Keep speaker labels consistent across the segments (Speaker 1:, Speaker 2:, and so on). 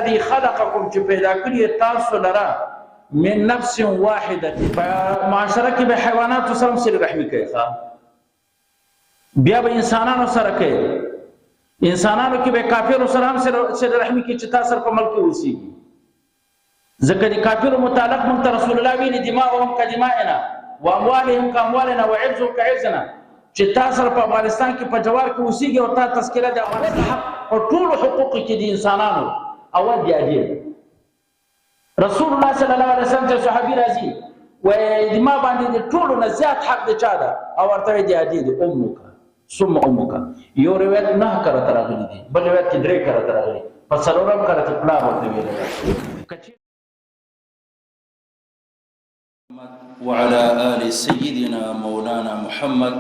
Speaker 1: الذي خلقكم چې پیدا کړی تاسو لرا من نفس واحده. معاشره کې به حیوانات سره سره رحمی کوي، بیا به انسانانو سره کوي، انسانانو کې به کافرو سره هم سره رحمی کوي چې تاسو په ملک اوسېږي. ځکه د کافرو متعلق مونږ ته رسول الله ویلي دماؤهم كدمائنا واموالهم كاموالنا وعرضهم كعرضنا، چې تاسو په افغانستان کې په جوار کې اوسېږي او تاسو تذکره د اول حق او ټول حقوق کې د انسانانو اول دی عادي. رسول الله صلی الله علیه وسلم ته صحابي راځي وایي د ما باندې د ټولو نه زیات حق د چا ده؟ او ورته دی عادي د امک ثم امک. یو روایت 9 کرته راغلی دی، بل روایت کې 3 کرته راغلی، په څلورم کرته پلار ورته ویل.
Speaker 2: وعلى آل سيدنا مولانا محمد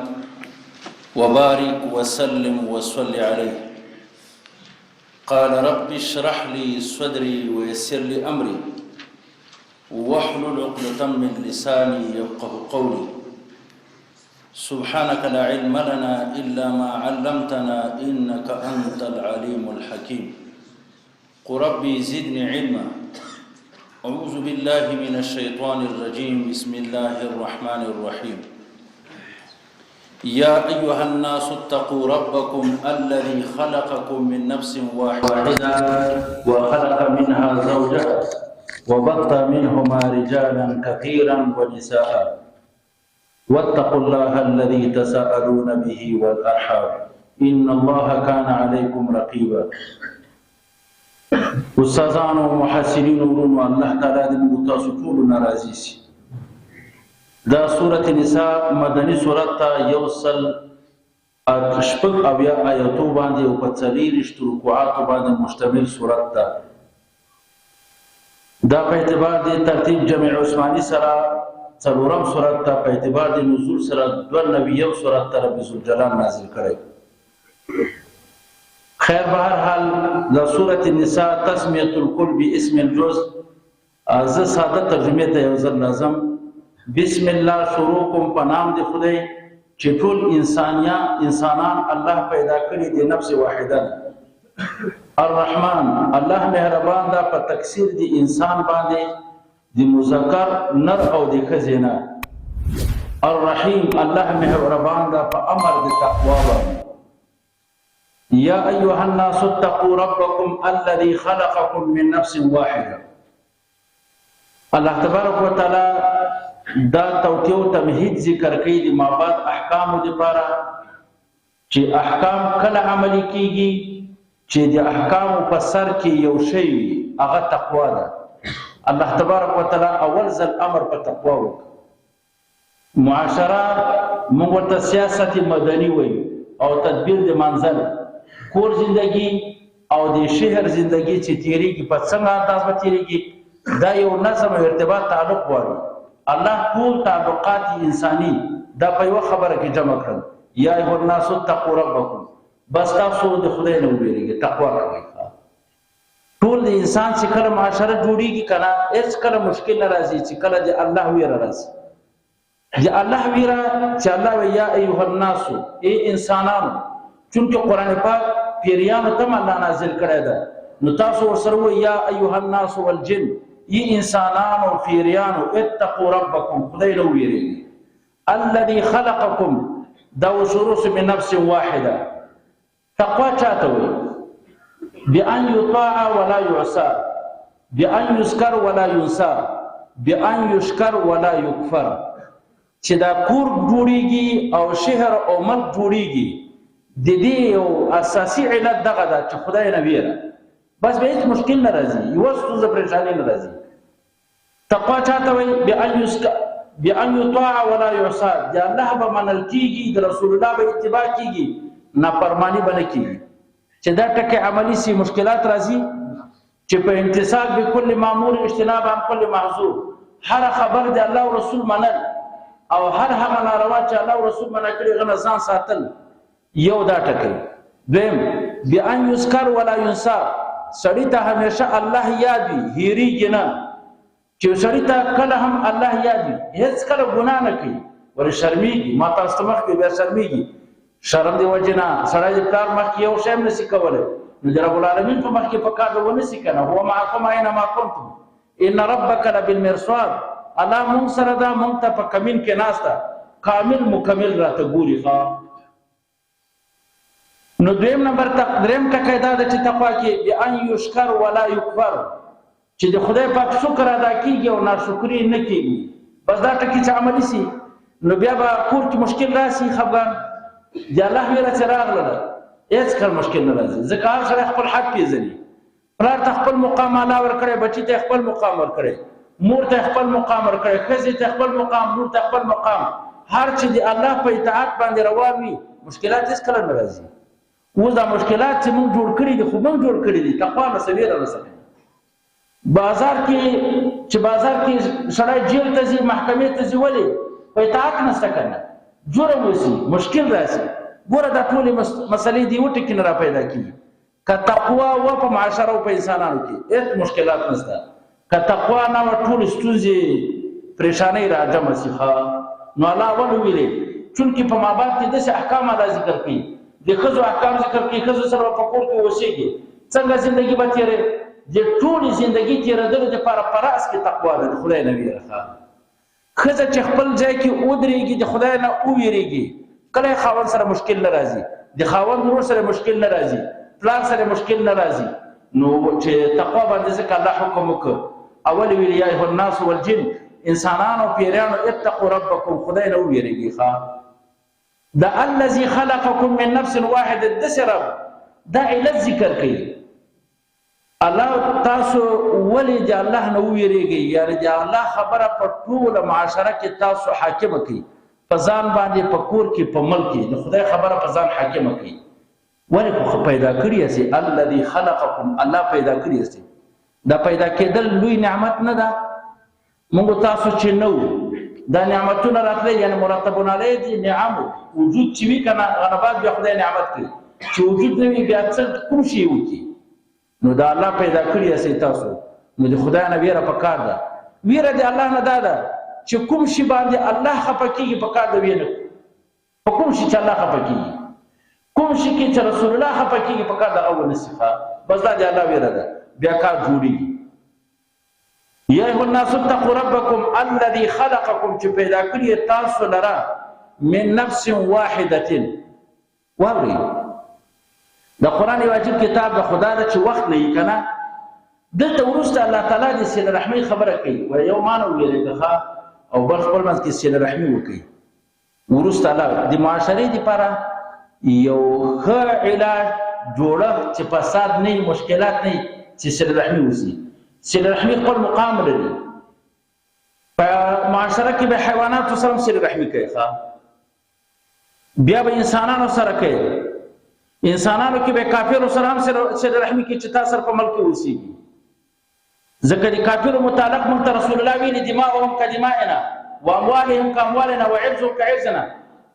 Speaker 2: وبارك وسلم وصل عليه. قال رب اشرح لي صدري ويسر لي أمري واحلل عقدة من لساني يفقه قولي. سبحانك لا علم لنا إلا ما علمتنا إنك أنت العليم الحكيم. قل ربي زدني علما. أعوذ بالله من الشيطان الرجيم. بسم الله الرحمن الرحيم. يا أيها الناس اتقوا ربكم الذي خلقكم من نفس واحدة
Speaker 1: وخلق منها زوجها وبث منهما رجالا كثيرا ونساء واتقوا الله الذي تساءلون به والأرحام إن الله كان عليكم رقيبا. استاذان و محسنین ورونو، الله تعالی دې موږ تاسو ټول ناراضي شي. دا سورۃ النساء مدنی سورۃ یوصل شپږ اویا آیاتو باندې او په 40 رکوعات باندې مشتمل سورۃ ده. دا په اعتبار د ترتیب جمع عثماني سره څلورم سورۃ ده، په اعتبار د نزول سره 92 سورۃ ته رب ذوالجلال نازل کړي. خیر بهر حال دا سورۃ النساء تسمیه الکل باسم الجزء. از ساده ترجمه ته یو ځل لازم بسم الله شروع کوم په نام د خدای چې ټول انسانان الله پیدا کړی د نفس واحده. الرحمن الله مهربان دا په تکثیر د انسان باندې د مذکر نر او د ښځینه. الرحیم الله مهربان دا په امر د تقوا باندې. یا ایها الناس اتقوا ربکم الذي خلقکم من نفس واحده. الله تبارک وتعالى دا توتیو تمهید ذکر کوي د مابعد احکام لپاره چې احکام کله عملی کیږي، چې د احکام په سر کې یو شی وي هغه تقوا ده. الله تبارک وتعالى اول ځل امر په تقوا وکړ. معاشره موږ ورته سیاست مدني وایو او تدبیر د منزل کور زندگی او د شهر زندگی چې تیریږي په څنګه انداز به تیریږي، دا یو نظم او ارتباط تعلق غواړي. الله ټول تعلقات انساني دا په یو خبره کې جمع کړل. یا ایها الناس اتقوا ربکم. بس تاسو د خدای نه ویریږئ، تقوا کوئ. ټول د انسان چې کله معاشره جوړیږي کنه هیڅ کله مشکل نه راځي چې کله د الله ویره راځي. د الله ویره چې الله یا ایها الناس ای انسانانو، چونکه قرآن پاک پیریانو ته الله نازل کړی ده، نو تاسو ورسره وایئ یا ایها الناس والجن، ای انسانانو پیریانو اتقوا ربکم، خدای نه ویریږئ. الذي خلقکم دا شروع من نفس واحده. تقوا چاته وایي؟ بأن يطاع ولا يعصى، بأن يذكر ولا ينسى، بأن يشكر ولا يكفر. چې دا کور جوړیږي او شهر او ملک جوړیږي، د دې یو اساسي علت دغه ده چې خدای نه ویره، بس به هیڅ مشکل نه راځي، یوه ستونزه پریشاني نه راځي. تقوا چاته وایي؟ بأن يطاع ولا يعصى. د الله به منل کیږي، د رسول الله به اتباع کیږي، نافرمانی به نه کیږي. چې دا ټکي عملی سي مشکلات راځي چې په امتثال بكل مامور اجتناب عن كل محظور، هر خبر د الله او رسول منل او هر هغه ناروا چې الله او رسول منع کړي غنه ځان ساتل، یو دا ټکی. دویم بأن يذكر ولا ينسى. سړی ته همیشه الله یاد وي، هیریږي نه. چې سړی ته کله هم الله یاد وي، هیڅ کله ګناه نه کوي، ولې شرمیږي. ما تاسو ته مخکې بیا شرمیږي، شرم دی وجه نه سړی د پلار مخکې یو شی هم نشي کولی، نو د رب العالمین په مخ کې په کار ونیسي کنه هو معکم اینما کنتم ان ربک لبالمرصاد الله مونږ سره دا مونږ ته په کمین کې ناسته کامل مکمل راته ګوري ښا نو دریم ټکی دا ده چې تقوا کې بأن یشکر ولا یکفر چې د خدای پاک شکر ادا کیږي او ناشکري نه کیږي بس دا ټکی چې عملی سي نو بیا به کور کې مشکل راسي خفګان د الله ویره چې راغله هیڅ کله مشکل نه راځي ځکه هر سړی خپل حق پیژني پلار ته خپل مقام الله ورکړی بچي ته خپل مقام ورکړی مور ته خپل مقام ورکړی ښځې ته خپل مقام لور ته خپل مقام هر چې د الله په اطاعت باندې روان وي مشکلات هیڅ کله نه راځي اوس دا مشکلات چې موږ جوړ کړي دي خو موږ جوړ کړي دي تقوا نه سویره نه سمه بازار کې سړی جیل ته ځي محکمې ته ځي ولې په اطاعت نشته کنه جرم وشي مشکل راشي ګوره دا ټولې مسلې دي وټکي نه را پیدا کیږي که تقوا و په معاشره او په انسانانو کې هیڅ مشکلات نشته که تقوا نه و ټولې ستونزې پریشانۍ راجمع شي نو الله اول ویلې چونکې په مابعد کې داسې احکام الله ذکر کوي د ښځو احکام ذکر کوي ښځو سره په کور کې اوسېږي څنګه زندګي به تېرې د ټولې زندګي تېرېدلو دپاره په راس کې تقوا ده د خدای نه ویره ښځه چې خپل ځای کې ودرېږي د خدای نه وویرېږي کله خاوند سره مشکل نه راځي د خاوند ورور سره مشکل نه راځي پلار سره مشکل نه راځي نو چې تقوا باندې ځکه الله حکم وکړ اول ویل یا ایها الناس والجن انسانانو پیریانو اتقوا ربکم خدای نه وویرېږي دا الذي خلقكم من نفس واحده دسرب دا علت ذکر کوي الله تاسو ولې د الله نه ویریږي یعنی د الله خبره په ټول معاشره کې تاسو حاکم کوي په ځان باندې په کور کې په ملک کې د خدای خبره په ځان حاکم کوي ولې خو پیدا کړی سي الذي خلقكم الله پیدا کړی سي دا پیدا کېدل لوی نعمت نه ده موږ تاسو چې نو دا نعمتونه راتلې یعنی مرتبون علیه دي نعم وجود چې وی کنه غنبات بیا خدای نعمت کوي چې وجود نه وي بیا څه کوم شی وکي نو دا الله پیدا کړی اسې تاسو نو د خدای نه ویره پکار ده ویره د الله نه ده چې کوم شی باندې الله خپکیږي پکار ده وینه په کوم شی چې الله خپکیږي کوم شی کې چې رسول الله خپکیږي پکار ده اول صفه بس دا د الله ویره ده بیا کار جوړیږي یا ایها الناس اتقوا ربکم الذي خلقکم چې پیدا کړی تاسو لرا من نفس واحده واوري دا قرآن واجب کتاب د خدا د چې وخت نه کنه دلته ورسته الله تعالی د سیل رحمی خبره کوي و یو مانو ویلګه او بل خپل منځ کې سیل رحمی وکي ورسته الله د معاشري لپاره یو ښه علاج جوړه چې فساد نه مشکلات نه چې سیل رحمی وسی سیل رحمی خپل مقام لري په معاشره کې به حیوانات سره سیل رحمی کوي بیا به انسانانو سره کوي انسانانو کې به کافرو سره هم سره رحمی کې چې تاسو په ملک اوسېږي ځکه د کافرو متعلق مونږ رسول الله ویلي دماؤهم كدمائنا واموالهم كاموالنا وعرضهم كعرضنا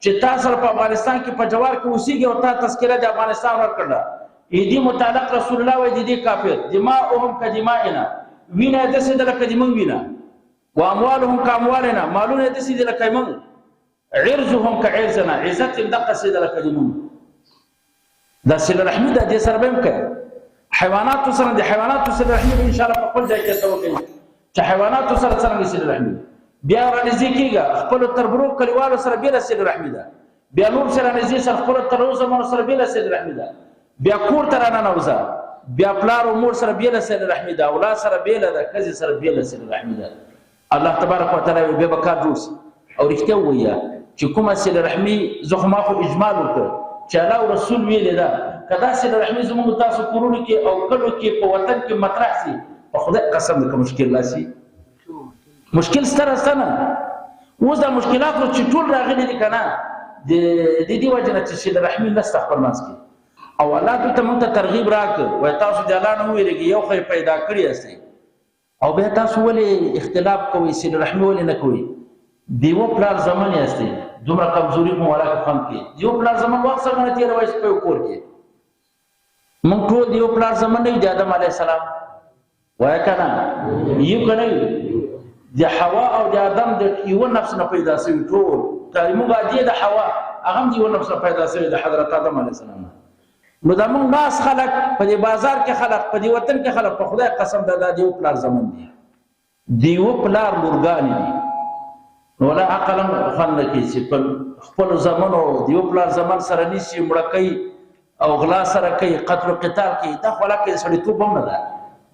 Speaker 1: چې تاسو په افغانستان کې په جوار کې اوسېږي او تاسو تذکره د افغانستان ورکړه دې متعلق رسول الله ویلي دي کافر دماؤهم كدمائنا وینا د څه د کدمن وینا واموالهم كاموالنا مالونه د څه د کدمن عرضهم كعرضنا عزت دقه څه د کدمن دا سیل رحمی دا دې سره به کوي حیوانات سره د حیوانات سره رحمی ان شاء الله په خپل ځای کې سو کوي چې حیوانات سره څنګه سیل رحمی بیا ورنځي کېږي خپل تربرو کلیوالو سره بیل سیل رحمی ده بیا نور سره نږدې سره خپل تروزه مون سره بیل سیل رحمی ده بیا کور تر نه نوځه بیا پلار او مور سره بیل سیل رحمی ده اولاد سره بیل ده کزي سره بیل سیل رحمی ده الله تبارک وتعالى به بکار جوړ او رښتیا ویا چې کومه سیل رحمی زخمه خو اجمال وکړ چې الله رسول ویل دا کدا سره رحمی زموږ تاسو کورونو کې او کلو کې په وطن کې مطرح سي په خدای قسم دې مشکل راشي مشکل ستره سنه اوس دا مشکلات چې ټول راغلي دي کنه د دې وجه چې سره رحمی نستخبر ماس کې او الله ته مونږ ته ترغیب راک وای تاسو د الله نه ویریږي یو خې پیدا کړی اسي او به تاسو ولې اختلاف کوئ سره رحمی ولې نه کوئ دیو پلار زمانه اسي دومره کمزوري مو ولا کم کې دیو پلار زمان وخت سره نه تیر وایس په کور کې مونږ ټول دیو پلار زمان نه د آدم علی السلام وای کنه یو کنه د حوا او د آدم د یو نفس نه پیدا شوی ټول کلمه باندې د حوا هغه د یو نفس نه پیدا شوی د حضرت آدم علی السلام نو دا موږ ناس خلک په دې بازار کې خلک په دې وطن کې خلک په خدای قسم دا د یو پلار زمن دي د یو پلار لورګانې دي نو ولا عقل هم خوند نه کوي چې په خپل زمنو د یو پلار زمن سره نیسي مړه کوي او غلا سره کوي قتل و قتال کوي دا خو لکه سړیتوب هم نه ده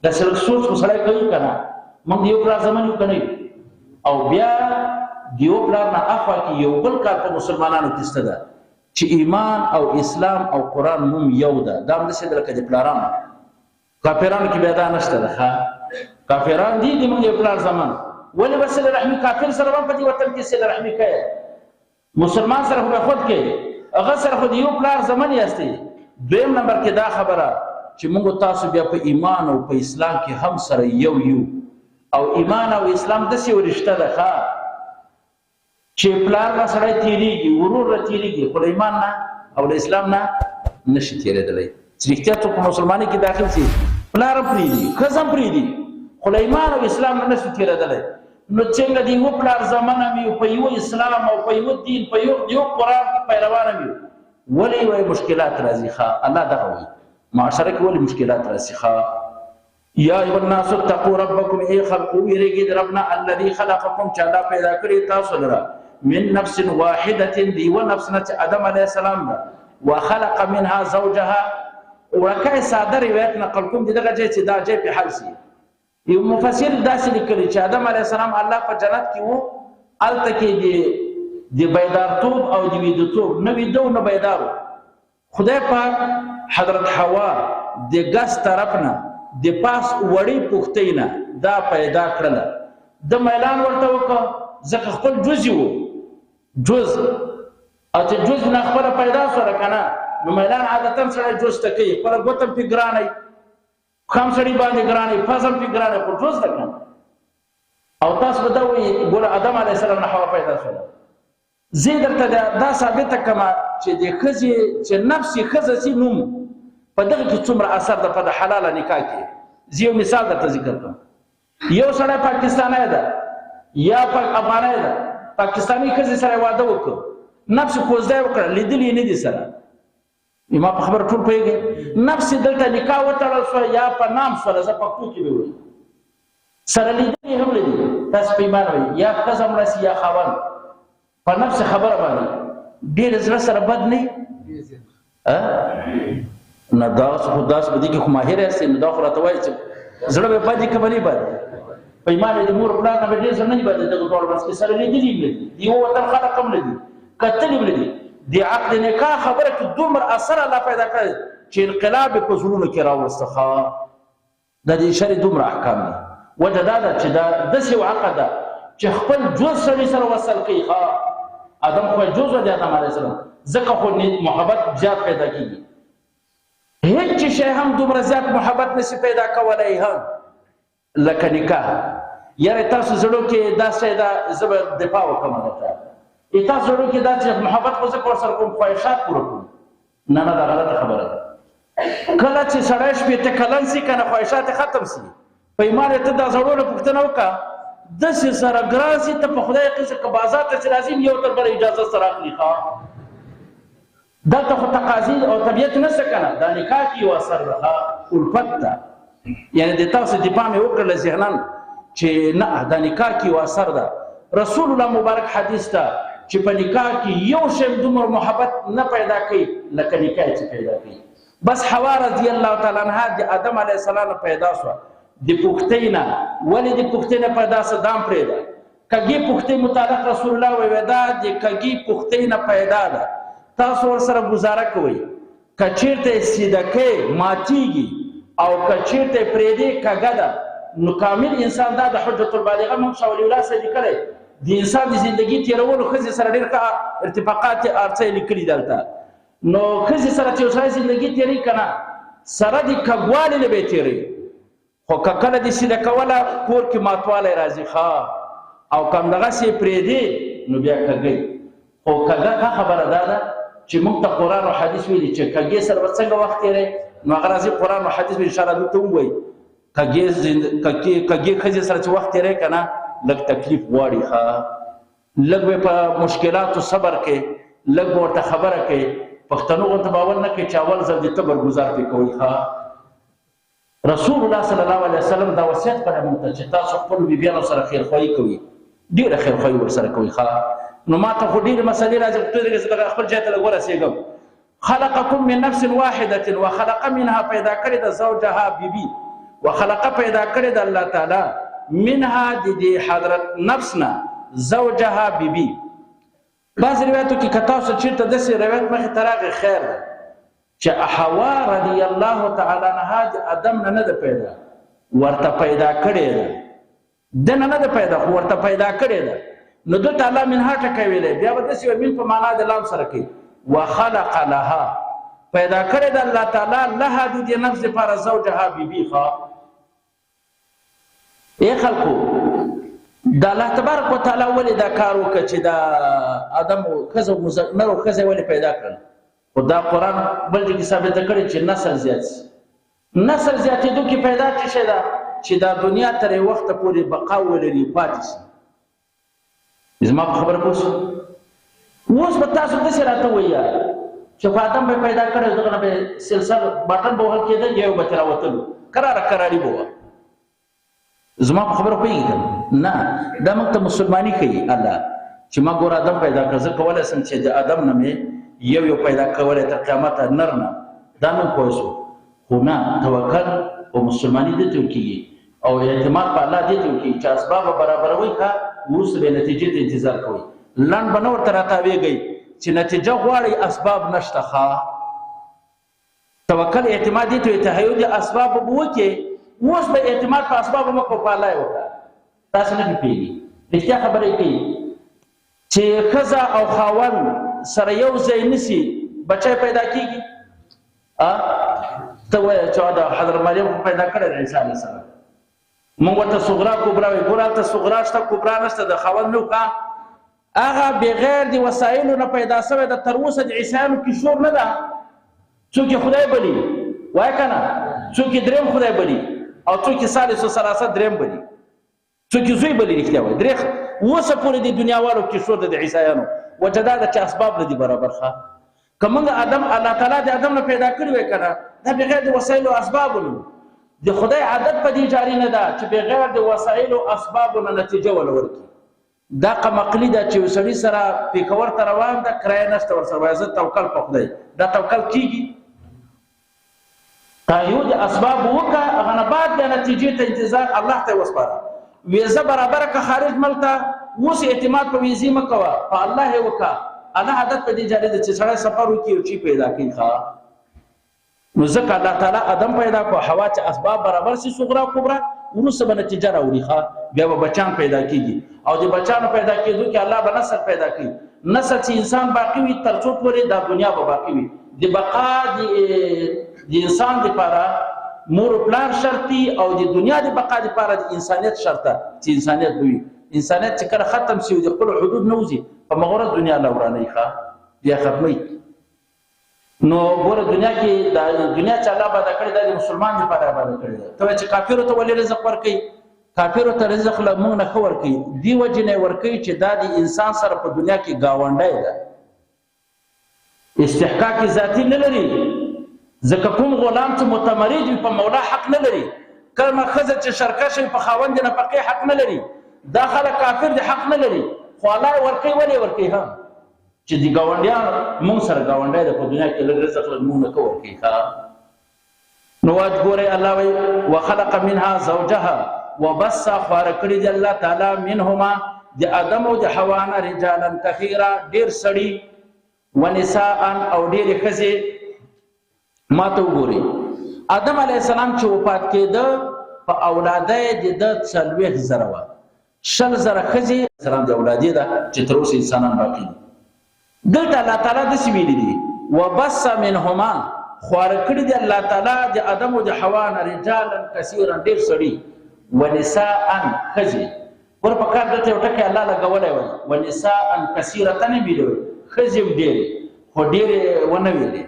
Speaker 1: دا سړی سوچ خو سړی کوي که نه موږ د یو پلار زمن یو که نه او بیا د یو پلار نه عفوه کې یو بل کار په مسلمانانو کې شته ده چې ایمان او اسلام او قرآن موم یو ده دا همداسې ده لکه د پلارانو کافرانو کې بیا دا نشته ده کافران دي د موږ د پلار زمن ولې به صله رحمي کافر سره هم په دې وطن کې صله رحمي کوي مسلمان سره خو به خود کوي هغه سره خو د یو پلار زمن یاستئ دویم نمبر کې دا خبره چې موږ تاسو بیا په ایمان او په اسلام کې هم سره یو او ایمان او اسلام داسې یو رشته ده چې پلار نه سړی تېرېږي ورور نه تېرېږي خو له ایمان نه او له اسلام نه نشي تېرېدلی چې رښتیا څوک په مسلمانۍ کې داخل شي پلار هم پرېږدي ښځه هم پرېږدي خو له ایمان او اسلام نه نشي تېرېدلی نو څنګه د یو پلار زمن هم یو په یو اسلام او په یو دین په یو قرآن پیروان هم یو ولې وایي مشکلات راځي الله دغه وایي معاشره کې ولې مشکلات راځي یا ایها الناس اتقوا ربکم ای خلقو ویریږئ د ربنا الذي خلقکم چې الله پیدا کړی تاسو لره من نفس واحدة دی و نفس نه آدم علیه السلام ده وخلق منها زوجها ورکه ساده روایت نقل کوم دغه ځای چې دا ځای په حال سي یو مفسر داسې لیکلی چې آدم علیه السلام الله په جنت کې وو هلته کې د بیدارتوب او د ویدهتوب نه ویده او نه بیدارو خدای پاک حضرت حوا د ګس طرف نه د پاس وړې پوښتۍ نه دا پیدا کړله د میلان ورته وکړه ځکه خپل جز وو جز او چې جز نه خپله پیدا سوله که نه نو میلان عادتا سړی جز ته کوي خپله ګوته هم پې ګرانوي پښه هم سړي باندې ګرانوي پزه هم پې ګرانوي خو جز ده که نه او تاسو به دا وایي ګوره آدم علیه السلام نه حوا پیدا سوله زه درته دا ثابته کړمه چې د ښځې چې نفس یې ښځه سي نوم په دغه کې څومره اثر ده په د حلاله نکاح کې زه یو مثال درته ذکر کړم یو سړی پاکستانی ده یا افغانی ده پاکستانی ښځې سره واده وکړ نفس کوزده یې وکړه لیدلي یې نه دي سره ما په خبره ټول پوهېږې نفس یې دلته نکاح وتړل شوه یا په نام شوله زه پښتو کې به وایي سره لیدلي هم لیدي تاسو په ایمان وایي یا ښځه مړه سي یا خاوند په نفس خبره باندې ډېر زړه سره بد نه نه داس خو داس په دې کې خو ماهر یاستئ نو دا خو راته وایي چې زړه به بد وي که به نه بد په ایمان د مور پلار نه به ډېر زړه نه دي بد دغه ډول منځ کې سره لیدلي هم نه دي د یو وطن خلک هم نه دي کتلي هم نه دي د عقد نکاح خبره کې دومره اثر الله پیدا کړی چې انقلاب یې په زړونو کې راوسته دا د شرع دومره احکام دي وجه دا ده چې دا داسې یو عقد ده چې خپل جز سړي سره وصل کوي آدم خو جز و د آدم علیه السلام ځکه خو محبت زیات پیدا کېږي هیڅ شی هم دومره زیات محبت نشي پیدا کولی هم لکه نکاح یاره تاسو زړو کې دا شی ده زه به دفاع وکړم درته تاسو زړو کې دا چې محبت خو زه که ورسره کوم خواهشات پوره کوم نه دا غلطه خبره ده کله چې سړی شپېته کلن سي که نه خواهشات یې ختم سي په ایمان یې ته دا زړو نه پوښتنه وکړه داسې سره ګران سي ته په خدای قسم که بازار ته چې راځي یو تر بله اجازه سره اخلي دلته خو تقاضي او طبیعت نشته که نه دا نکاح کې یو اثر ده الفت ده یعنې د تاسو دفاع مې وکړله ذهنن چې نه دا نکاح کې یو اثر ده رسول الله مبارک حدیث ده چې په نکاح کې یو شی دومره محبت نه پیدا کوي لکه نکاح چې پیدا کوي بس حوا رضی الله تعالی عنها د آدم علیه السلام نه پیدا شوه د پوښتۍ نه ولې د پوښتۍ نه پیدا څه دام پرېږده کږې پوښتۍ متعلق رسول الله وویل دا د کږې پوښتۍ نه پیدا ده تاسو ورسره ګزاره کوئ که چېرته یې سیدکۍ ماتېږي او که چېرته یې پرېږدې کږه ده نو کامل انسان دا د حجة البالغه هم شاه ولی الله صاحب لیکلی د انسان د زندګي تېرولو ښځې سره ډېر ښه ارتفاقات ارڅه یې لیکلي دلته نو ښځې سره چې یو سړی زندګي تېروي که نه سره د کږوالي نه به یې تېروي خو که کله د سیده کوله کور کې ماتوالی راځي او که همدغسې یې پرېږدې نو بیا کږی خو کږه خبره دا ده چې موږ ته قرآن او حدیث ویلي چې کږې سره به څنګه وخت تېروي نو هغه راځي قرآن او حدیث به انشاءالله دلته ووایي کږې ښځې سره چې وخت تېروي که نه لږ تکلیف غواړي لږ به په مشکلاتو صبر کوي لږ به ورته خبره کوي پښتنو غونته باور نه کوي چې اول ځل د تبر گزار پې کوي. رسول الله صلی الله علیه وسلم دا وصیت کړی موږ ته چې تاسو خپلو بیبیانو سره خیرخواهي کوئ، ډېره خیرخواهي ورسره کوئ. نو ما ته خو ډېرې مسلې راځي، خو ټولې زه دغه خپل ځای ته لږ ورسېږم. خلقکم من نفس واحدة وخلق منها، پیدا کړې ده زوجها بیبي، وخلق پیدا کړې ده الله تعالی منها د دې حضرت نفس نه زوجها بیبي. بعض روایتو کې که تاسو چېرته داسې روایت مخې ته راغی خیر ده چې حوا رضی الله تعالی عنها د ادم نه ده پیدا، ورته پیدا کړې ده، دنه نه ده پیدا خو ورته پیدا کړې ده. نو دلته الله منها ټکی ویلی، بیا به داسې وایي من په معنا د لام سره کوي. وخلق لها، پیدا کړې ده الله تعالی لها د دې نفس دپاره زوجها بیبي. ای خلکو د الله تبارک وتعالی ولې دا کار وکړه چې دا ادم ښځه نر او ښځه ولې پیدا کړل؟ خو دا قرآن بل ځای کې ثابته کړې چې نسل زیات شي. نسل زیاتېدو کې پیدا څه شی ده چې دا دنیا تر یو وخته پورې بقا ولري، پاتې شي. زما په خبره پوه شئ؟ اوس به تاسو داسې راته ووایه چې خو ادم به پیدا کړی، دغه نه به سلسل بټن به وهل کېده، یو به ترې راوتلو، کراره کراري به وه. زما په خبره پوهېږي که نه؟ دا موږ ته مسلماني ښیي الله چې ما ګوره ادم پیدا کړ، زه کولی شم چې د ادم نه مې یو پیدا کولی تر قیامته نر نه، دا موږ پوه شو. خو نه، توکل او مسلماني دې ته وکېږي او اعتماد په الله دې ته وکېږي چې اسباب برابروئ، وروسته به نتیجې ته انتظار کوئ. لنډ به نه ورته راتاویږئ چې نتیجه غواړئ اسباب نشته. توکل اعتماد دې ته وایي، تهیو د اسبابو به وکړې، اوس به اعتماد په اسبابو مه کوه، په الله یې وکړه. تاسو نه پوهېږي، رښتیا خبره یې کوي چې ښځه او خاوند سره یو ځای نسي بچی پیدا کېږي. ته وایه چې دا حضرت مریم خو پیدا کړی دی عیسی علیه السلام، موږ ورته صغرا کبرا وایي. ګوره هلته صغرا شته، کبرا نشته، د خاوند نه وکړه. هغه بغیر د وسایلو نه پیدا شوی ده. تر اوسه د عیسیانو کې شور نه ده، څوک یې خدای بلي، وایه که نه؟ څوک یې درېم خدای بلي او څوک یې ثالث و ثلاثه درېم بلي، څوک یې زوی بلي. رښتیا وایي درې اوسه پورې د دنیا والو کې شور ده د عیسیانو. وجه دا ده چې اسباب نه دي برابر. که موږ ادم الله تعالی د ادم نه پیدا کړی وای که نه، دا بغیر د وسایلو اسبابو نه. د خدای عادت په دې جاري نه ده چې بغیر د وسایلو اسبابو نه نتیجه وله ورکړي. دا قمقلي ده چې یو سړي سره پیکور ته روان ده، کرایه نشته ورسره، وایي زه توکل په خدای. دا توکل کېږي؟ تهیو د اسبابو وکړه، هغه نه بعد بیا نتیجې ته انتظار الله ته یې وسپاره. ویزه برابره که خارج ملک ته، اوس اعتماد په ویزې مه کوه، په الله یې وکړه. الله عادت په دې جاري ده چې سړی سفر وکړي یو چی پیدا کړي. نو ځکه الله تعالی ادم پیدا کړو، حوا چې اسباب برابر شي صغرا کبرا، وروسته به نتیجه راوړي، بیا به بچیان پیدا کېږي. او د بچیانو پیدا کېدو کې الله به نسل پیدا کړي. نسل چې انسان باقي وي تر څو پورې دا دنیا به باقي وي. د بقا د انسان دپاره مور و پلار شرطي، او د دنیا د بقا دپاره د انسانیت شرطه چې انسانیت به وي. انسانیت چې کله ختم شي او د خپلو حدود نه وځي، په مغرض دنیا الله ورانوي، بیا ختموي. نو ګوره دنیا کې د دنیا چې الله پیدا کړې دا د مسلمان دپاره پیدا کړې ده. ته وایې چې کافرو ته ولې رزق ورکوي؟ کافرو ته رزق له موږ نه ښه ورکوي، دې وجې نه یې ورکوي چې دا د انسان سره په دنیا کې ګاونډی ده، استحقاق ذاتي نه لري. ځکه کوم غلام چې متمرد وي په مولا حق نه لري. کومه ښځه چې شرکشه وي په خاوند نفقې حق نه لري. دا خلک کافر دي، حق نه لري. خو الله یې ورکوي. ولې ورکوي؟ چې د ګاونډیان موږ سره ګاونډی ده، په دنیا کې لږ رزق لږ موږ نه که ورکوي. نو ګورئ الله وایي وخلق منها زوجها، وبث خواره کړي دي الله تعالی منهما د ادم او د حوا نه رجالا کثیرا، ډېر سړي، ونساء او ډېرې ښځې. ما ته وګورئ، آدم علیه السلام چې وفات کېده په اولاده یې د ده 40,000 وه، 60,000 ښځې سلام د اولادې ده چې تر اوسه انسانان باقي دي. دلته الله تعالی داسې ویلي دي وبث منهما، خواره کړي دي الله تعالی د ادم او د حوا نه رجالا کثیرا، ډېر سړي، ونساء ښځې. ګوره په کار دلته یو ټکی الله لګولی وایي ونساء کثیرة نه ویلي وایي، ښځې ډېرې، خو ډېرې ونه ویلې.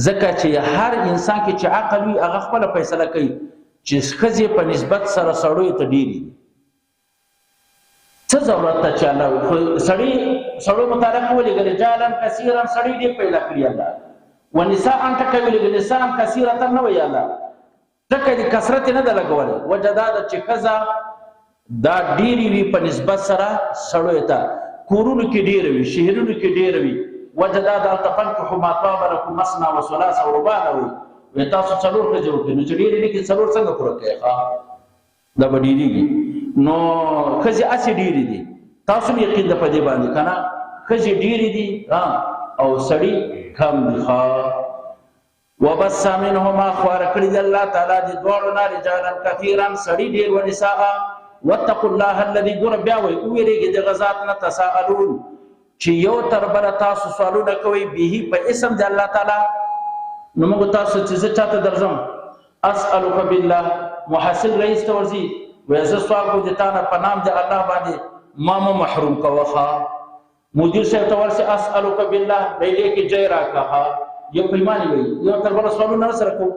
Speaker 1: ځکه چې هر انسان کې چې عقل وي هغه خپله فیصله کوي چې ښځې په نسبت سره سړیو ته ډېرې دي. څه ضرورت ته چې الله سړو متعلق ولېږه رجالا کثیرا سړي ډېر پیدا کړي الله ونساء ټکه ولېږه نساء کثیرة نه وایي الله ټکه د کثرت نه ده لګولی وجه دا ده چې ښځه دا ډېرې وي په نسبت سره سړیو ته کورونو کې ډېره وي شهرونو کې ډېره وي وجه دا ده هلته فانکحوا ما طاب لکم مثنى وثلاث ورباع وایي تاسو څلور ښځې وکړئ نو چې ډېرې دي کې څلور څنګه پوره کوئ دا به ډېرېږي نو ښځې هسې ډېرې دي تاسو هم یقین ده په دې باندې که نه ښځې ډېرې دي او سړي کم دي وبث منهما خوار کړي دي الله تعالی د دواړو نه رجالا کثیرا سړي ډېر ونساء واتقوا الله الذي ګوره بیا وایي وویرېږي د غذات نه تساءلون چې یو تر بله تاسو سوالونه کوئ به په اسم د الله تعالی نو موږ تاسو چې زه چاته درځم اسألک بالله محصل رئیس ته ورځي وایي زه سوال کوم د تا نه په نام د الله باندې ما مه محروم کوه مدیر صاحب ته ورسې اسألک بالله ریلې کې جای راکړه یو پیمانې وایي یو تر بله سوالونه نه سره کوو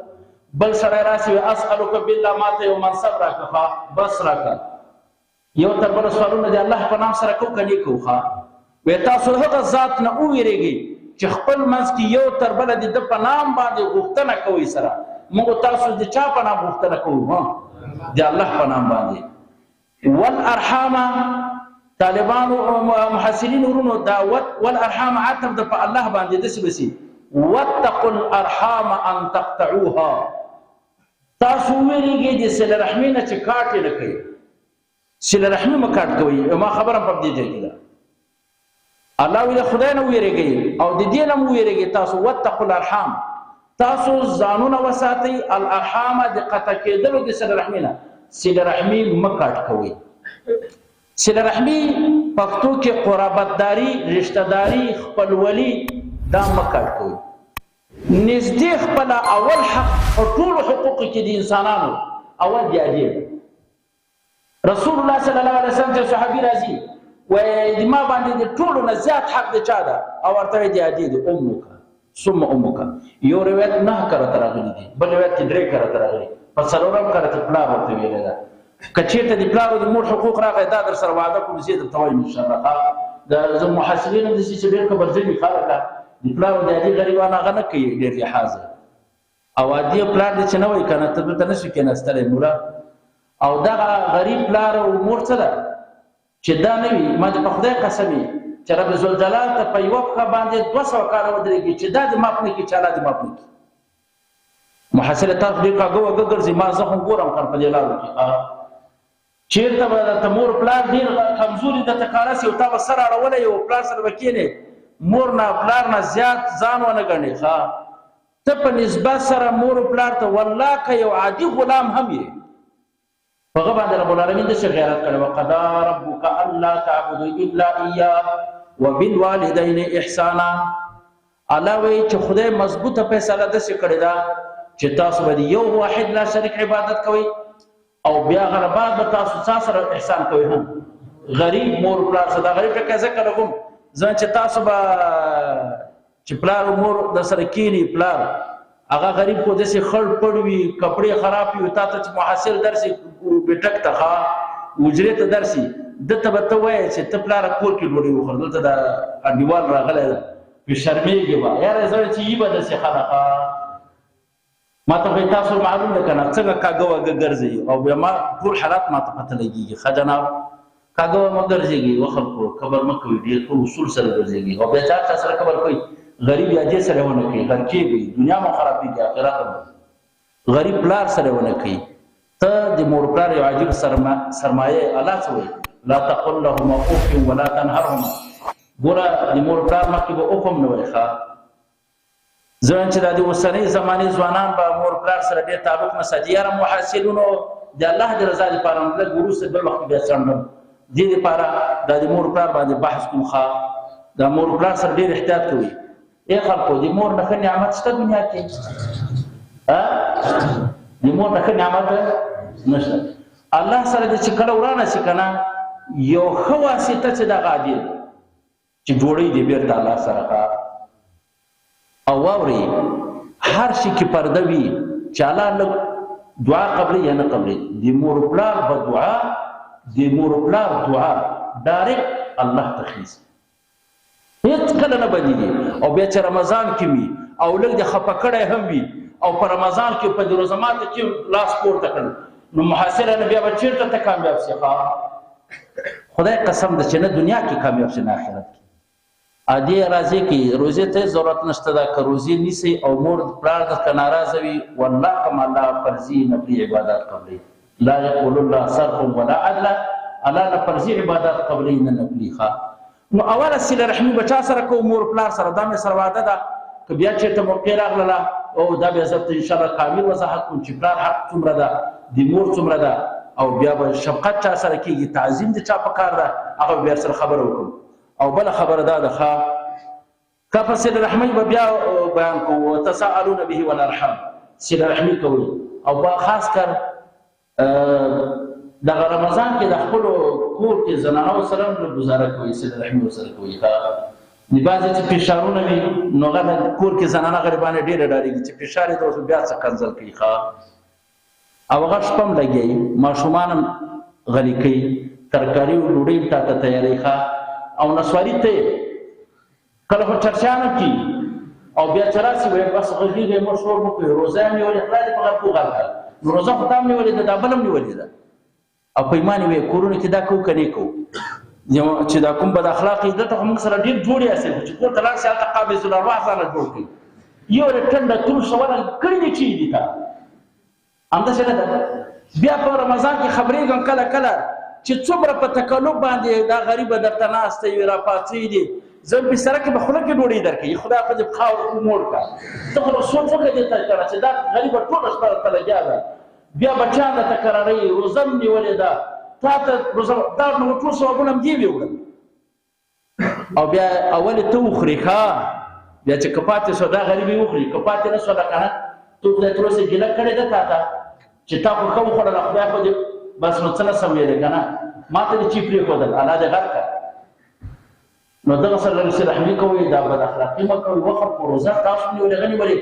Speaker 1: بل سړی راسي وایي اسألک بالله ما ته یو منصب راکړه بس راکړه یو تر بله سوالونه د الله په نام سره کوو که نه کوو وایي تاسو هغه ذات نه وویرېږئ چې خپل منځ کې یو تر بله د ده په نام باندې غوښتنه کوئ سره موږ تاسو د چا په نام غوښتنه کوو د الله په نام باندې والارحام طالبانو محصلین ورونو دا والارحام عطف د په الله باندې داسې بسي واتقوا الارحام ان تقطعوها تاسو ویریږئ د صله رحمي نه چې کاټ یې نه کوئ صله رحمي مه کاټ کوئ ما خبره په دې ځای کې ده الله ویل خدای نه ویریږئ او د دې نه مو ویریږئ تاسو واتقوا الارحام تاسو ځانونه وساتئ الارحام د قطع کېدلو د صله رحمي نه صله رحمي مه کاټ کوئ صله رحمي پښتو کې قرابتداري رشته داري خپلولي دا مه کاټ کوئ نږدې خپله اول حق په ټولو حقوقو کې د انسانانو اول د عادي رسول الله صلی الله علیه وسلم چې صحابي راځي وایي د ما باندې د ټولو نه زیات حق د چا ده او ورته وایي د عادي دی امک ثم امک یو روایت 9 کرته راغلی دی بل روایت کې 3 کرته راغلی په څلورم کرته پلار ورته ویلی ده که چېرته د پلار او د مور حقوق راغی دا در سره وعده کوم زه درته وایم انشاءالله د محاسبینو داسې چې ډېر کبرجني خلک د پلار او د عادي غریبان هغه نه کوي ډېر لحاظ او عادي پلار دی چې نه وایي که نه ته دلته نه شي کېناستلی مولا او دغه غریب پلار او مور څه ده چې دا نه وي ما د په خدای قسم وي چې رب ذوالجلال ته په یوه پښه باندې 200 کاله ودرېږي چې دا دې ماف نه کړي چې الله دې ماف نه کړي محصله تاسو ډېر کاږه وږه ګرځي ما زه خو ګورم خر په دې لارو کې چېرته به درته مور پلار ډېر کمزوري درته ښکاره سي او تا به سر اړولی یو پلار سره به کښېنې مور نه پلار نه زیات ځان ونه ګڼې ته په نسبت سره مور پلار ته والله که یو عادي غلام هم یې په هغه باندې رب العالمین داسې غیرت کړی وقضا ربک الا تعبدوا الا ایاه وبالوالدین احسانا الله وایي چې خدای مضبوطه فیصله داسې کړې ده چې تاسو به د یو واحد لا شریک عبادت کوئ او بیا هغه بعد به تاسو چا سره احسان کوئ هم غریب مور پلار سره دا غریب ټکی ځکه لګوم ځان چې تاسو به چې پلار او مور در سره کښېني پلار هغه غریب خو داسې خړ پړ وي کپړې خراب وي تا ته چې محصل درسي بیټک ته حجرې ته درسي دته به ته وایې چې ته پلاره کور کې ډوډۍ وخوره دلته د انډیوال راغلی ده پې شرمېږې به یاره زه چې یي به داسې خلک ما ته خو تاسو معلوم ده که نه څنګه کاږه واږه ګرځئ او بیا ما ټول حالات ما ته پته لګېږي ښه جناب کاږه مه ګرځېږي و خلکو کبر مه کوئ ډېر ټول اصول سره ګرځېږي او بیا چا چا سره کبر کوئ غریب یا دې سره ونه کوي غرقېږي دنیا مو خرابېږي آخرت هم غریب پلار سره ونه کوي ته د مور پلار یو عجیب سرمایه الله څه وایي لا تقل لهما اف ولا تنهرهما ګوره د مور پلار مخکې به اف هم نه وایي ښه ځان چې د اوسنۍ زمانې ځوانان به مور پلار سره ډېر تعلق نه ساتي یاره محصلونو د الله د رضا لپاره لږ وروسته بل وخت بیا څنډم دې لپاره دا د مور پلار باندې بحث کوم ښه د مور پلار سره ډېر احتیاط کوي ای خلکو د مور نه ښه نعمت شته دنیا کې د مور نه ښه نعمت نشته الله سره د چې کله ورانه شي که نه یو ښه واسطه چې دغه عادي ده چې ډوډۍ دې بېرته الله سره او واوري هر شي کې پرده وي چې الله لږ دعا قبلې یا نه قبلې د مور پلار به دعا د مور پلار دعا ډایرکټ الله ته خیز هیڅ کله نه بندېږي. او بیا چې رمضان کې وي او لږ د خفه کړی هم وي او په رمضان کې په روزه ماته کې لاس پورته کړ نو محاصره نه بیا به چېرته ته کامیاب شي. خدای قسم ده چې نه دنیا کې کامیاب شي نه آخرت کې. عادي راځي کې روزې ته ضرورت نشته ده که روزې نیسي او مور پلار درته ناراضه وي والله کوم الله فرضي نفلي عبادات قبلوي. لا یقول الله صرف ولا عدل الله نه فرضي عبادات قبلوي نه نفلي. نو اوله صله رحمي به چا سره کوو؟ مور پلار سره. دا مې سره وعده ده که بیا چېرته موقع راغله او دا بیا زه ته انشاءالله کامل وضاحت کوم چې پلار حق څومره ده د مور څومره ده او بیا به شفقت چا سره کېږي تعظیم د چا په کار ده هغه بیا سره خبره وکړو. او بله خبره دا ده که په صله رحمۍ به بیا بیان کوو وتساءلون به والارحام صله رحمي کوئ او با خاص کر دغه رمضان کې د خپلو کور کې زنانو سره هم ګزاره کوئ صله رحمي ورسره کوئ. د بعضې چې فشارونه وي نو هغه کور کې زنانه غریبانې ډېره ډارېږي چې فشار یې د بیا څه کنځل کوي او هغه شپه هم لګیایي ماشومان هم غلي کوي ترکاري او ډوډۍ هم تاته تیاروي او نسواري ته کله خو چرچانه کوي او بیا چې راسي وایي بس غږېږي موږ شور مه کوي روزه یې نیولې خدای دې په غږ وغږ کړه نو روزه خو تا هم نیولې ده دا بل هم نیولې ده او په ایمان یې وایي کورونو کې دا کوو که نه کوو چې دا کوم بد اخلاقي دلته خو موږ سره ډېر جوړ یاستئ چې کور ته لاړ شي هلته قابض الارواح ځانه جوړ کړي یو یې ټنډه تروشه ونه کړي دي چې دي تا همداسې نه ده. بیا په رمضان کې خبرېږم کله کله چې څومره په تکلف باندې دا غریبه درته ناسته وي راپاڅېږي زه بستره کې به خوله کې ډوډۍ درکوي خدای خو دې خاور موړ کړه ته خو سوچ وکړه دې ته کړه چې دا غریبه ټوله شپه درته لګیا ده بیا بچیان درته قراروي روزه هم نیولې ده تا ته روزه دا نو ټول ثوابونه هم دې ویوړل او بیا اولې ته وخورې بیا چې که پاتې شو دا غریبې وخوري که پاتې نه شوله که نه تو خدای تر اوسه ګیله کړې ده تا ته چې تا خو ښه وخوړله خدای خو دې بس نو څه نه سم ویلې که نه ما ته دې چې پرېښودل الله دې غر کړه. نو دغه سره صله رحمي کوئ دا بد اخلاقي مه کوئ وخت په روزه تاسو نیولې هغه نیولې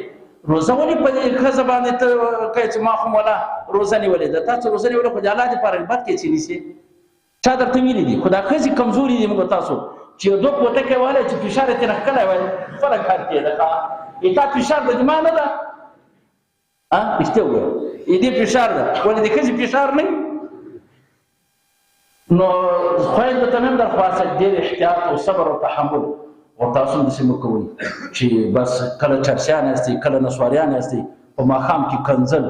Speaker 1: روزه ولې په دې ښځه باندې ته کوې چې ما خو مولا روزه نیولې ده تاسو روزه نیولې خو د الله دپاره عبادت کې چې نیسې چا درته ویلي دي خو دا ښځې کمزوري دي موږ تاسو چې یو دوه پوټکی والی چې فشار یې ترې ښکلی وای خپله کار کېده تا فشار د دماغ نه ده رښتیا ووایه دې فشار ده ولې د ښځې فشار نه نو خویندو ته مې هم درخواست ډېر احتیاط او صبر او تحمل او تاسو هم داسې مه کوئ چې بس کله چرسیان یاستئ کله نسواریان یاستئ په ماښام کې کنځل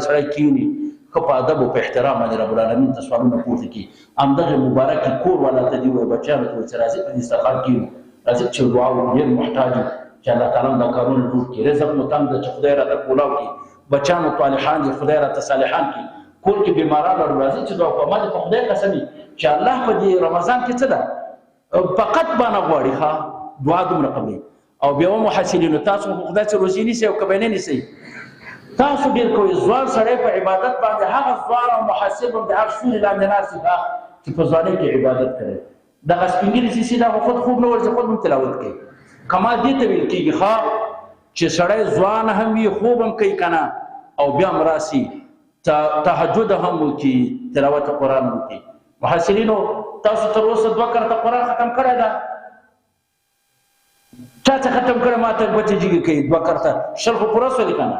Speaker 1: سړی کښېني ښه په ادب او په احترام باندې رب العالمین ته سوالونه پورته کړي همدغې مبارکې کور والا ته دې ووایي بچیانو ته وایي چې راځئ په دسترخوان کښېنو راځئ چې دعا وکړو ډېر محتاج یو چې الله تعالی هم دا کارونه جوړ کړي رزق مو تنګ ده چې خدای راته کولاو کړي بچیانو طالحان دي خدای راته صالحان کړي کور کې بیماران لرو راځي چې دعا وکړو ما دې په خدای قسم چې الله په دې رمضان کې څه ده فقط باندې غواړي دعا دومره قبلوي او بیا محصلینو تاسو خدای څخه روزي نیسئ او که به نه نیسئ تاسو ډېر کوئ ځوان سړی په عبادت باندې هغه ځوان او محسب هم د هر سوري لاندې ناست وي چې په ځوانۍ کې عبادت کوي دغه سپین ږیري سیسي دا خود خوب نه ورځي خود هم تلاوت کوي کمال دې ته ویل کېږي چې سړی ځوان هم وي خوب هم کوي که نه او بیا هم راسي تهجد هم وکړي تلاوت قرآن هم وکړي محصلینو تاسو تر اوسه 2 کرته قرآن ختم کړی ده چا چې ختم کړی ما ته بچې جګې کوي 2 کرته شل خو پوره شولې که نه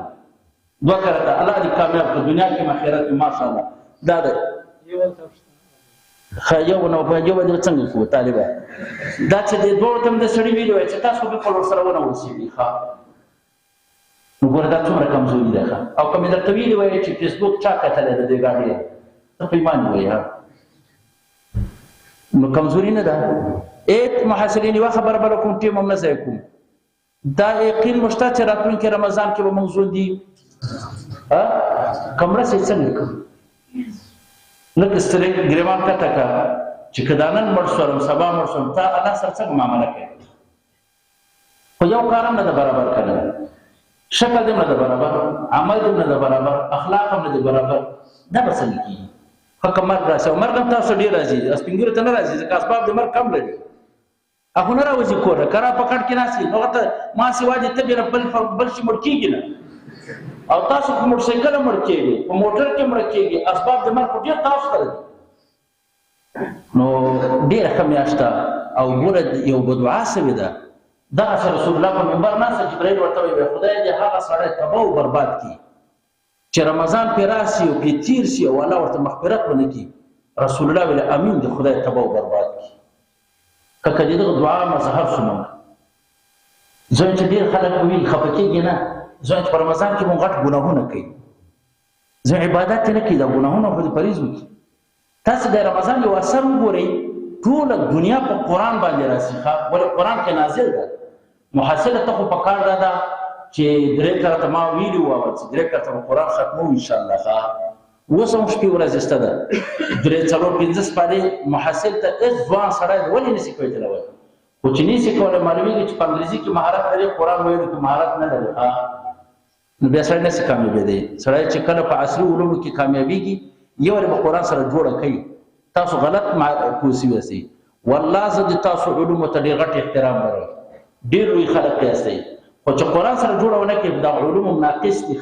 Speaker 1: 2 کرته الله دې کامیاب کړي دنیا کې آخرت کې ماشاءالله دا ده یو نو په یو باندې څنګه کوو طالبه دا چې دې دوړ ته د سړي ویلو چې تاسو به په ور سره ونه اوسېږي نو ګوره دا څومره کمزوري ده او که مې درته ویلي وایي چې فیسبوک چا کتلی ده دې ګاډۍ ته په ایمان وایي نو کمزوري نه ده محصلین یوه خبره بله کوم ټیم هم نه ضایع کوم دا یقین مو شته چې راتلونکي رمضان کې به موږ ژوندي که مړه سئ څنګه کوو لږ سترګې ګرېوان کته کړه چې که دا نن مړ شوم سبا مړ شوم تا الله سره څنګه معامله کوي خو یو کار هم نه ده برابر که نه شکل دې نه ده برابر عمل دې نه ده برابر اخلاق هم نه دي برابر دا به څنګه کېږي ښه که مرګ راشي او مرګ هم تاسو ډېر راځي سپین ږیرو ته نه راځي ځکه اسباب د مرګ کم لري هغه نه راوځي کور ته کرا په کټ کې ناستي نو هغه ته ما سوا دې ته بېره بل شي مړ کېږي نه او تاسو په موټرسایکل مړ کېږي په موټر کې مړ کېږي اسباب د مرګ خو ډېر تاسو سره دي نو ډېره ښه میاشت ده او ګوره یو بدعا سوې ده دغسې رسول الله په منبر ناسته جبرایل ورته وایي خدای دې هغه سړی تباه او برباد کړي چې رمضان پرې راسي او پرې تیر شي او الله ورته مغفرت ونه کړي رسول الله ویل امین دې خدای تباه او برباد کړي که د دغه دعا مذهب شو موږ ځان چې ډېر خلک ویل خفه کېږي نه ځان چې په رمضان کې مونږ غټ ګناهونه کوي ځان عبادت نه کوي دا ګناهونه خو د فریض وکړي تاسو د رمضان یو اثر وګورئ ټوله دنیا په قرآن باندې راسي ولې قرآن کې نازل ده محصله ته خو پکار ده چې درې کرته ما ویلي وو چې درې کرته قرآن ختمو ان شاء الله اوس هم شپې ورځې شته ده درې څلور پنځه سپارې محصل ته هېڅ ځوان سړی ولې نشي کولی تلاوت خو چې نشي کولی معلومېږي چې په انګریزي کې مهارت لري قرآن ویلو کې مهارت نه لري نو بیا سړی نشي کامیابېدی سړی چې کله په عصري علومو کې کامیابېږي یو وارې به قرآن سره جوړه کوي تاسو غلط کوسي وسئ والله زه د تاسو علومو ته ډېر غټ احترام لرم ډېر لوی خلک یاستئ خو چې قرآن سره جوړه ونه کړي دا علومو ناقص دي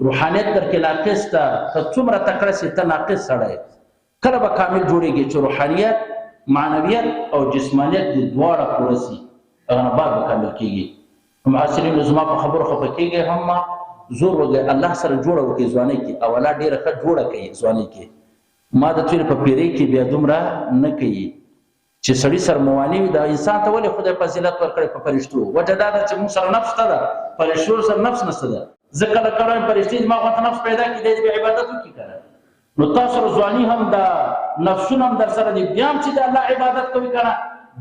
Speaker 1: روحانیت در کې ناقص ده ته څومره تکړه سي ته ناقص سړی کله به کامل جوړېږي چې روحانیت معنویت او جسمانیت د دواړه پوره سي هغه نه بعد به کامل کېږي معاصرینو زما په خبرو خفه کېږي هم زور وکړئ الله سره جوړه وکړئ ځوانۍ کې اوله ډېره ښه جوړه کوي ځوانۍ کې ما د تېر په پیرۍ کې بیا دومره نه کوي چې سړي سر مواني وي دا انسان ته ولې خدای فضیلت ورکړی په فرشتو وجه دا ده چې موږ سره نفس شته ده فرشتو سره نفس نشته ده زه کله کله وایم فرشتې زما غوندې نفس پیدا کړي دی بیا عبادت وکړي که نو تاسو سره ځواني هم دا نفسونه هم در سره دي بیا هم چې د الله عبادت کوي که نه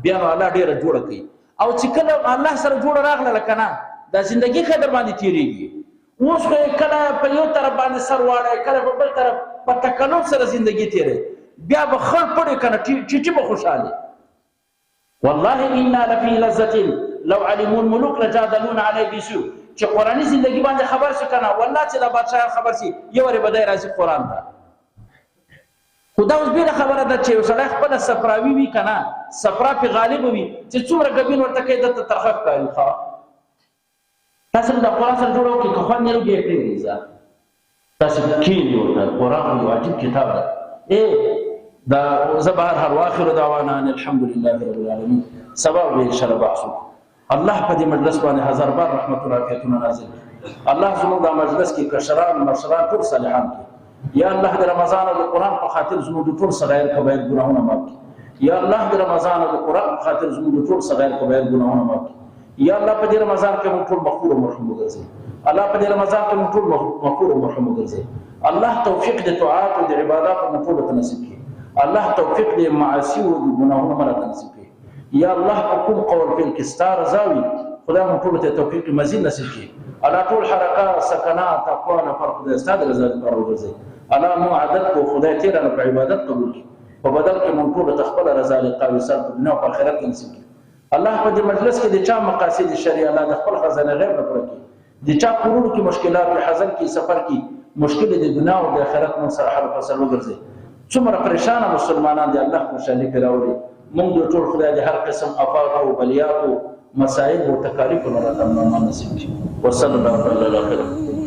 Speaker 1: بیا نو الله ډېره جوړه کوي او چې کله الله سره جوړه راغله که نه دا زندګي ښه در باندې تېرېږي اوس خو کله په یو طرف باندې سر واړی کله په بل طرف په تکلف سره زندګي تېروي بیا به خړ پړې که نه ټیټي به خوشحالې والله انا لفي لذة لو علموا الملوك لجادلون عليه بسوء چې قرآني زندگی باندې خبر شي کنه والله چې دا بادشاہ خبر شي یو وری بدای راځي قرآن ته خدا اوس بیره خبره ده چې سړی خپل صفراوي وي کنه صفرا په غالب وي چې څومره ګبین ورته کوي د ترخه کوي تاسو د قرآن سره جوړو کې خو نه لګي پریزا تاسو کې ورته قرآن یو عجیب کتاب ده دا زبر هر واخر دعوانا ان الحمد لله رب العالمين سبب ان شاء الله بحثو الله په دې مجلس باندې هزار بار رحمت الله عافیتونه نازل الله زموږ د مجلس کې کشران مشران ټول صالحان کې یا الله د رمضان او د قرآن په خاطر زموږ د ټول صغیر کبایر ګناهونه معاف کړي یا الله د رمضان او د قرآن په خاطر زموږ د ټول صغیر کبایر ګناهونه معاف کړي یا الله په دې رمضان کې موږ ټول مغفور او مرحوم وګرځي الله په دې رمضان کې موږ ټول مغفور او مرحوم وګرځي الله توفیق د طاعات او د عبادت او ټول ته نصیب کړي الله توفیق دې معاصی او ګناهونه مرته نصیب کړي یا الله کوم قول فعل کې ستاره زاوي خدای مو ټول ته توفیق مزید نصیب کړي الله ټول حرکات سکنات اقوال فرق د استاد رضا لپاره وګرځي الله مو عادت کو خدای تیر نه په عبادت قبول کړي په بدل کې مو ټول تخپل رضا لقاوي سر په دنیا او آخرت کې نصیب کړي الله په دې مجلس کې د چا مقاصد شریعه الله د خپل خزانه غیب نه پوره کړي د چا کورونو کې مشکلات حزن کې سفر کې مشکل د دنیا او د آخرت مو سره حل فصل وګرځي څومره پریشان مسلمانان دي الله خوشالي کراوي موږ د ټول خدای د هر قسم افات او بلیات او مصائب او تکالیف نه راته نصیب کړي وصلی الله تعالی علیه